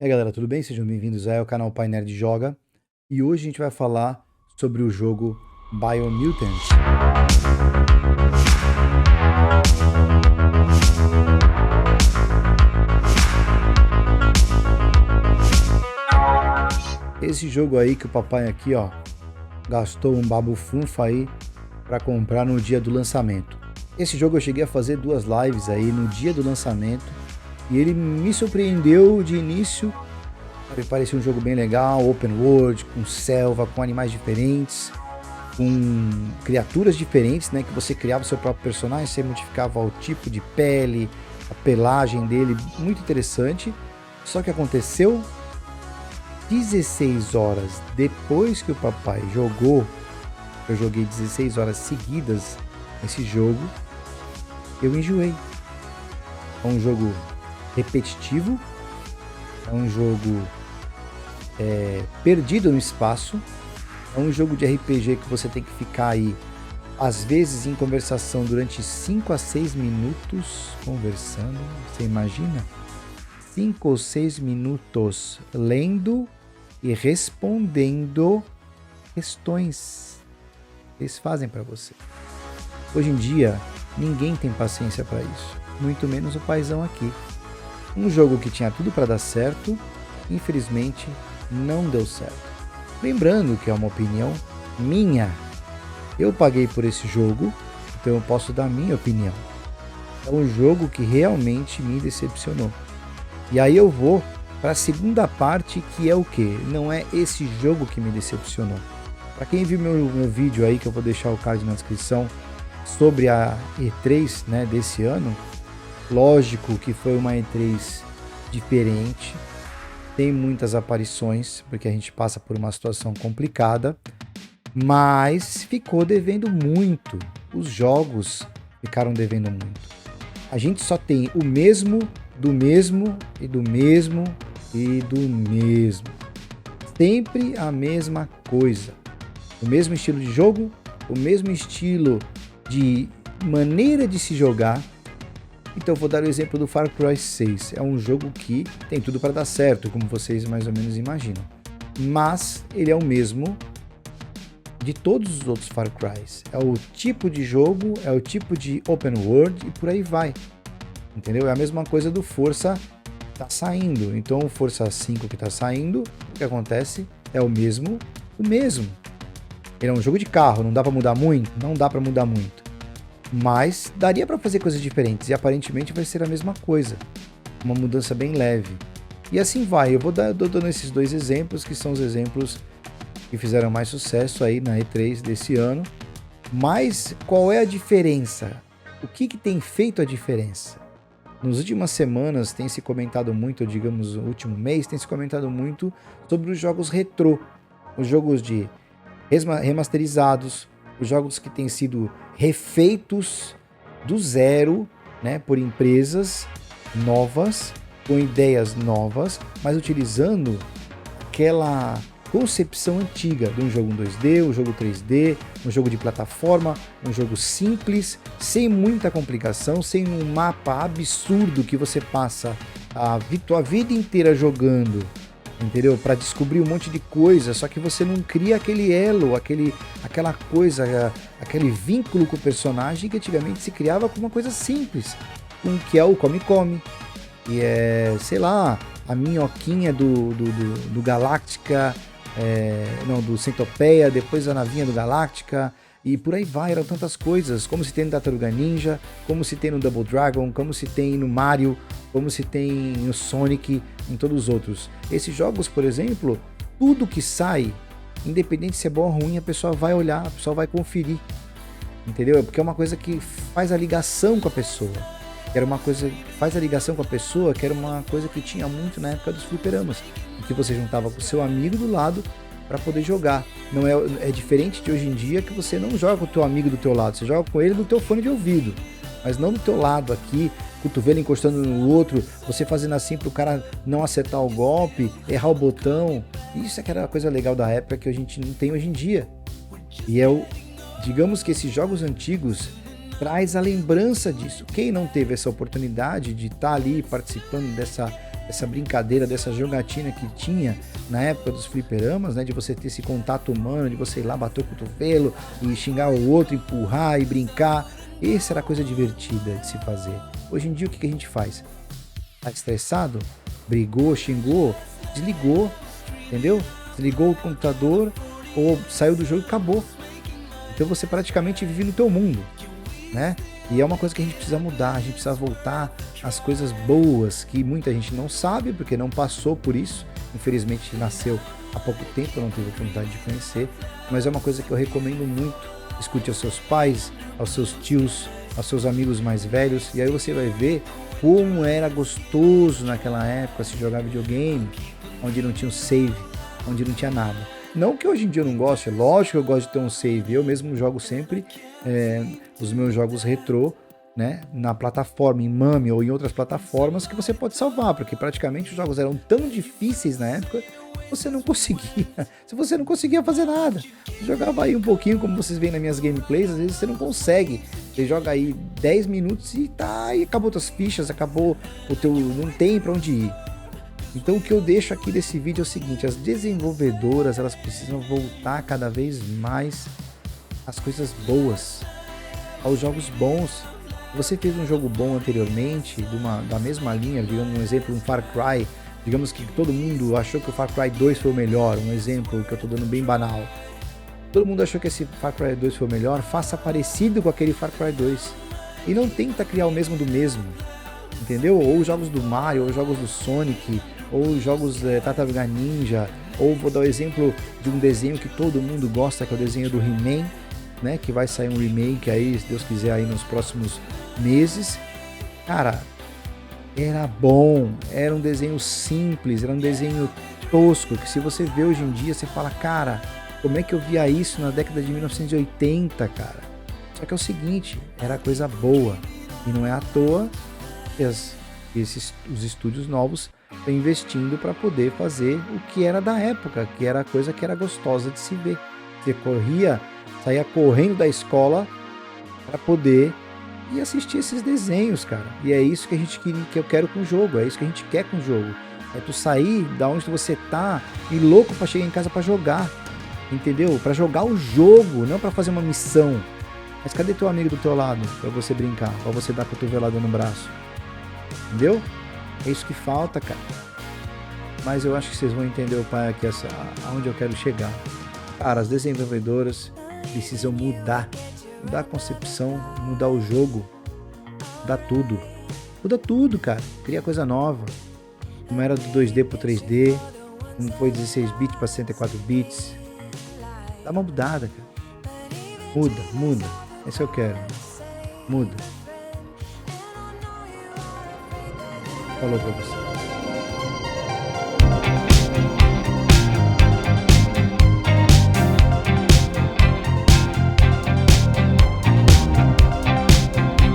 E aí galera, tudo bem? Sejam bem-vindos ao canal Pai Nerd Joga. E hoje a gente vai falar sobre o jogo Biomutant. Esse jogo aí que o papai aqui, ó, gastou um babo funfa aí para comprar no dia do lançamento. Esse jogo eu cheguei a fazer 2 lives aí no dia do lançamento e ele me surpreendeu de início. Me parecia um jogo bem legal, open world, com selva, com animais diferentes, com criaturas diferentes, né? Que você criava o seu próprio personagem, você modificava o tipo de pele, a pelagem dele, muito interessante. Só que aconteceu 16 horas depois que o papai jogou, eu joguei 16 horas seguidas esse jogo, eu enjoei. É um jogo repetitivo, é um jogo perdido no espaço, é um jogo de RPG que você tem que ficar aí, às vezes em conversação durante 5 a 6 minutos, conversando, você imagina? 5 ou 6 minutos lendo e respondendo questões que eles fazem para você. Hoje em dia, ninguém tem paciência para isso, muito menos o paizão aqui. Um jogo que tinha tudo para dar certo, infelizmente não deu certo. Lembrando que é uma opinião minha. Eu paguei por esse jogo, então eu posso dar minha opinião. É um jogo que realmente me decepcionou. E aí eu vou para a segunda parte, que é o que? Não é esse jogo que me decepcionou. Para quem viu meu vídeo aí, que eu vou deixar o card na descrição, sobre a E3, né, desse ano, lógico que foi uma E3 diferente, tem muitas aparições, porque a gente passa por uma situação complicada, mas ficou devendo muito, os jogos ficaram devendo muito. A gente só tem o mesmo, do mesmo, e do mesmo, e do mesmo. Sempre a mesma coisa. O mesmo estilo de jogo, o mesmo estilo de maneira de se jogar. Então vou dar o exemplo do Far Cry 6. É um jogo que tem tudo para dar certo, como vocês mais ou menos imaginam. Mas ele é o mesmo de todos os outros Far Crys. É o tipo de jogo, é o tipo de open world e por aí vai. Entendeu? É a mesma coisa do Forza tá saindo. Então o Forza 5 que tá saindo, o que acontece é o mesmo. Ele é um jogo de carro, não dá para mudar muito? Não dá para mudar muito. Mas daria para fazer coisas diferentes e aparentemente vai ser a mesma coisa, uma mudança bem leve. E assim vai, eu vou dando esses 2 exemplos, que são os exemplos que fizeram mais sucesso aí na E3 desse ano. Mas qual é a diferença? O que tem feito a diferença? Nas últimas semanas tem se comentado muito, digamos no último mês, tem se comentado muito sobre os jogos retrô, os jogos de remasterizados, os jogos que têm sido refeitos do zero, né, por empresas novas, com ideias novas, mas utilizando aquela concepção antiga de um jogo 2D, um jogo 3D, um jogo de plataforma, um jogo simples, sem muita complicação, sem um mapa absurdo que você passa a vida inteira jogando, entendeu? Para descobrir um monte de coisa, só que você não cria aquele elo, aquela coisa, aquele vínculo com o personagem que antigamente se criava com uma coisa simples, que é o come-come, e é, sei lá, a minhoquinha do Galáctica, do Centopeia, depois a navinha do Galáctica, e por aí vai, eram tantas coisas, como se tem no Tartaruga Ninja, como se tem no Double Dragon, como se tem no Mario, como se tem no Sonic, em todos os outros. Esses jogos, por exemplo, tudo que sai, independente se é bom ou ruim, a pessoa vai olhar, a pessoa vai conferir, entendeu? Porque é uma coisa que faz a ligação com a pessoa, que era uma coisa que faz a ligação com a pessoa, que era uma coisa que tinha muito na época dos fliperamas, em que você juntava com o seu amigo do lado para poder jogar. Não é diferente de hoje em dia, que você não joga com o teu amigo do teu lado, você joga com ele no teu fone de ouvido, mas não do teu lado aqui, cotovelo encostando no outro, você fazendo assim para o cara não acertar o golpe, errar o botão. Isso é que era a coisa legal da época que a gente não tem hoje em dia. E digamos que esses jogos antigos traz a lembrança disso. Quem não teve essa oportunidade de estar ali participando dessa essa brincadeira, dessa jogatina que tinha na época dos fliperamas, né? De você ter esse contato humano, de você ir lá bater o cotovelo e xingar o outro, empurrar e brincar. Essa era a coisa divertida de se fazer. Hoje em dia o que a gente faz? Tá estressado? Brigou, xingou, desligou, entendeu? Desligou o computador ou saiu do jogo e acabou. Então você praticamente vive no teu mundo, né? E é uma coisa que a gente precisa mudar, a gente precisa voltar às coisas boas que muita gente não sabe porque não passou por isso. Infelizmente nasceu há pouco tempo, não teve oportunidade de conhecer, mas é uma coisa que eu recomendo muito. Escute aos seus pais, aos seus tios, aos seus amigos mais velhos, e aí você vai ver como era gostoso naquela época se jogar videogame, onde não tinha um save, onde não tinha nada. Não que hoje em dia eu não goste, é lógico que eu gosto de ter um save, eu mesmo jogo sempre os meus jogos retrô, né, na plataforma, em MAME ou em outras plataformas que você pode salvar, porque praticamente os jogos eram tão difíceis na época, você não conseguia, se você não conseguia fazer nada, você jogava aí um pouquinho, como vocês veem nas minhas gameplays, às vezes você não consegue, você joga aí 10 minutos e tá, e acabou tuas fichas, acabou o teu, não tem pra onde ir. Então o que eu deixo aqui desse vídeo é o seguinte, as desenvolvedoras, elas precisam voltar cada vez mais às coisas boas, aos jogos bons. Você fez um jogo bom anteriormente, da mesma linha, digamos um exemplo, um Far Cry, digamos que todo mundo achou que o Far Cry 2 foi o melhor, um exemplo que eu tô dando bem banal. Todo mundo achou que esse Far Cry 2 foi o melhor, faça parecido com aquele Far Cry 2. E não tenta criar o mesmo do mesmo, entendeu? Ou jogos do Mario, ou jogos do Sonic, ou jogos Tartaruga Ninja, ou vou dar o exemplo de um desenho que todo mundo gosta, que é o desenho do He-Man, né? Que vai sair um remake aí, se Deus quiser, aí nos próximos meses. Cara, era bom, era um desenho simples, era um desenho tosco, que se você vê hoje em dia, você fala, cara, como é que eu via isso na década de 1980, cara? Só que é o seguinte, era coisa boa, e não é à toa que os estúdios novos estão investindo para poder fazer o que era da época, que era a coisa que era gostosa de se ver. Você saía correndo da escola para poder ir assistir esses desenhos, cara. E é isso que a gente queria, que eu quero com o jogo, é isso que a gente quer com o jogo. É tu sair da onde você tá e louco para chegar em casa para jogar, entendeu? Para jogar o jogo, não para fazer uma missão. Mas cadê teu amigo do teu lado para você brincar, para você dar cotovelada no braço? Entendeu? É isso que falta, cara. Mas eu acho que vocês vão entender o pai aqui, aonde eu quero chegar. Cara, as desenvolvedoras precisam mudar a concepção, mudar o jogo, mudar tudo. Muda tudo, cara. Cria coisa nova. Não era do 2D pro 3D, não foi 16 bits para 64 bits. Dá uma mudada, cara. Muda. É isso que eu quero. Muda. Falou pra você.